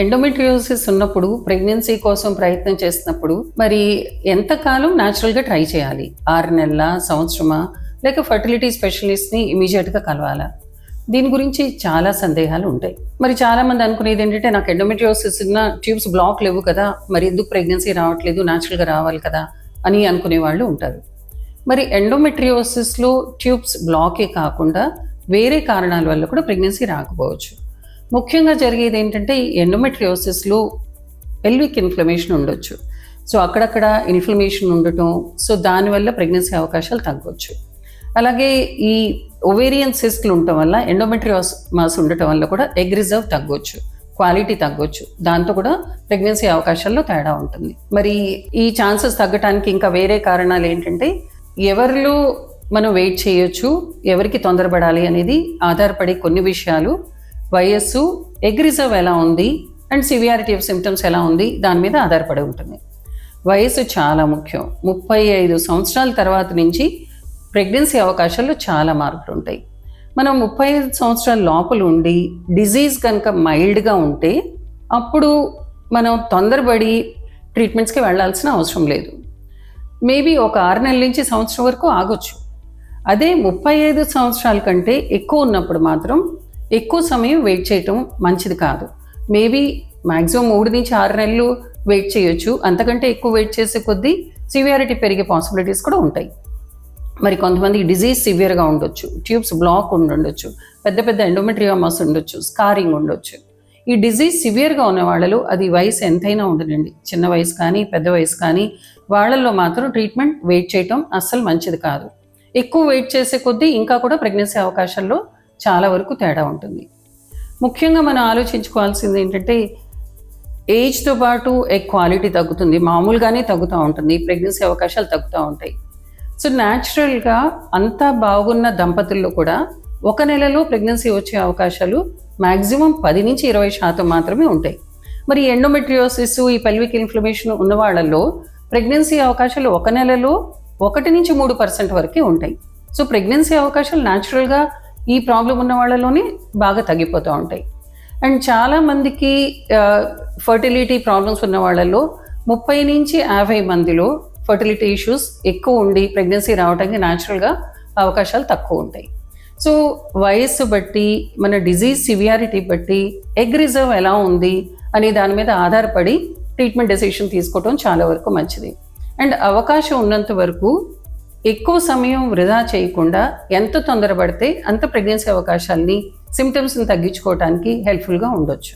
Endometriosis ఉన్నప్పుడు pregnancy కోసం ప్రయత్నం చేస్తున్నప్పుడు మరి ఎంతకాలం న్యాచురల్గా ట్రై చేయాలి? 6 నెలల, సంవత్సరమా, లేక ఫర్టిలిటీ స్పెషలిస్ట్ని ఇమీడియట్గా కలవాలా? దీని గురించి చాలా సందేహాలు ఉంటాయి. మరి చాలామంది అనుకునేది ఏంటంటే, నాకు ఎండోమెట్రియోసిస్ ఉన్న ట్యూబ్స్ బ్లాక్ లేవు కదా, మరి ఎందుకు ప్రెగ్నెన్సీ రావట్లేదు, న్యాచురల్గా రావాలి కదా అని అనుకునే వాళ్ళు ఉంటారు. మరి ఎండోమెట్రియోసిస్లో ట్యూబ్స్ బ్లాకే కాకుండా వేరే కారణాల వల్ల కూడా ప్రెగ్నెన్సీ రాకపోవచ్చు. ముఖ్యంగా జరిగేది ఏంటంటే, ఈ ఎండోమెట్రియోసిస్లో పెల్విక్ ఇన్ఫ్లమేషన్ ఉండొచ్చు. సో అక్కడక్కడ ఇన్ఫ్లమేషన్ ఉండటం, సో దానివల్ల ప్రెగ్నెన్సీ అవకాశాలు తగ్గొచ్చు. అలాగే ఈ ఓవేరియన్ సిస్ట్లు ఉండటం వల్ల, ఎండోమెట్రియోమాస్ ఉండటం వల్ల కూడా ఎగ్ రిజర్వ్ తగ్గొచ్చు, క్వాలిటీ తగ్గొచ్చు. దాంతో కూడా ప్రెగ్నెన్సీ అవకాశాల్లో తేడా ఉంటుంది. మరి ఈ ఛాన్సెస్ తగ్గటానికి ఇంకా వేరే కారణాలు ఏంటంటే, ఎవరిలో మనం వెయిట్ చేయొచ్చు, ఎవరికి తొందరపడాలి అనేది ఆధారపడే కొన్ని విషయాలు, వయస్సు, ఎగ్ రిజర్వ్ ఎలా ఉంది అండ్ సివియారిటీ ఆఫ్ సిమ్టమ్స్ ఎలా ఉంది, దాని మీద ఆధారపడి ఉంటుంది. వయస్సు చాలా ముఖ్యం. 35 సంవత్సరాల తర్వాత నుంచి ప్రెగ్నెన్సీ అవకాశాల్లో చాలా మార్పులు ఉంటాయి. మనం 35 సంవత్సరాల లోపల ఉండి డిజీజ్ కనుక మైల్డ్గా ఉంటే అప్పుడు మనం తొందరపడి ట్రీట్మెంట్స్కి వెళ్ళాల్సిన అవసరం లేదు. మేబీ ఒక 6 నెలల నుంచి సంవత్సరం వరకు ఆగొచ్చు. అదే 35 సంవత్సరాల కంటే ఎక్కువ ఉన్నప్పుడు మాత్రం ఎక్కువ సమయం వెయిట్ చేయటం మంచిది కాదు. మేబీ మ్యాక్సిమం 3 నుంచి 6 నెలలు వెయిట్ చేయొచ్చు. అంతకంటే ఎక్కువ వెయిట్ చేసే కొద్దీ సివియారిటీ పెరిగే పాసిబిలిటీస్ కూడా ఉంటాయి. మరి కొంతమంది డిజీజ్ సివియర్గా ఉండొచ్చు, ట్యూబ్స్ బ్లాక్ ఉండొచ్చు, పెద్ద పెద్ద ఎండోమెట్రియోమాస్ ఉండొచ్చు, స్కారింగ్ ఉండొచ్చు. ఈ డిజీజ్ సివియర్గా ఉన్న వాళ్ళలో, అది వయసు ఎంతైనా ఉండనండి, చిన్న వయసు కానీ పెద్ద వయసు కానీ, వాళ్ళల్లో మాత్రం ట్రీట్మెంట్ వెయిట్ చేయటం అస్సలు మంచిది కాదు. ఎక్కువ వెయిట్ చేసే కొద్దీ ఇంకా కూడా ప్రెగ్నెన్సీ అవకాశాల్లో చాలా వరకు తేడా ఉంటుంది. ముఖ్యంగా మనం ఆలోచించుకోవాల్సింది ఏంటంటే, ఏజ్తో పాటు ఎగ్ క్వాలిటీ తగ్గుతుంది, మామూలుగానే తగ్గుతూ ఉంటుంది, ప్రెగ్నెన్సీ అవకాశాలు తగ్గుతూ ఉంటాయి. సో న్యాచురల్గా అంతా బాగున్న దంపతుల్లో కూడా 1 నెలలో ప్రెగ్నెన్సీ వచ్చే అవకాశాలు మ్యాక్సిమం 10 నుంచి 20% మాత్రమే ఉంటాయి. మరి ఎండోమెట్రియోసిస్, ఈ పెల్విక్ ఇన్ఫ్లమేషన్ ఉన్న వాళ్ళల్లో ప్రెగ్నెన్సీ అవకాశాలు 1 నెలలో 1 నుంచి 3% వరకే ఉంటాయి. సో ప్రెగ్నెన్సీ అవకాశాలు న్యాచురల్గా ఈ ప్రాబ్లం ఉన్న వాళ్ళలోనే బాగా తగ్గిపోతూ ఉంటాయి. అండ్ చాలామందికి ఫర్టిలిటీ ప్రాబ్లమ్స్ ఉన్న వాళ్ళల్లో 30 నుంచి 50 మందిలో ఫర్టిలిటీ ఇష్యూస్ ఎక్కువ ఉండి ప్రెగ్నెన్సీ రావడానికి న్యాచురల్గా అవకాశాలు తక్కువ ఉంటాయి. సో వయస్సు బట్టి, మన డిజీజ్ సివియారిటీ బట్టి, ఎగ్ రిజర్వ్ ఎలా ఉంది అనే దాని మీద ఆధారపడి ట్రీట్మెంట్ డెసిషన్ తీసుకోవడం చాలా వరకు మంచిది. అండ్ అవకాశం ఉన్నంత వరకు ఎక్కువ సమయం వృధా చేయకుండా ఎంత తొందరపడితే అంత ప్రెగ్నెన్సీ అవకాశాలని, సిమ్టమ్స్ని తగ్గించుకోవడానికి హెల్ప్ఫుల్గా ఉండొచ్చు.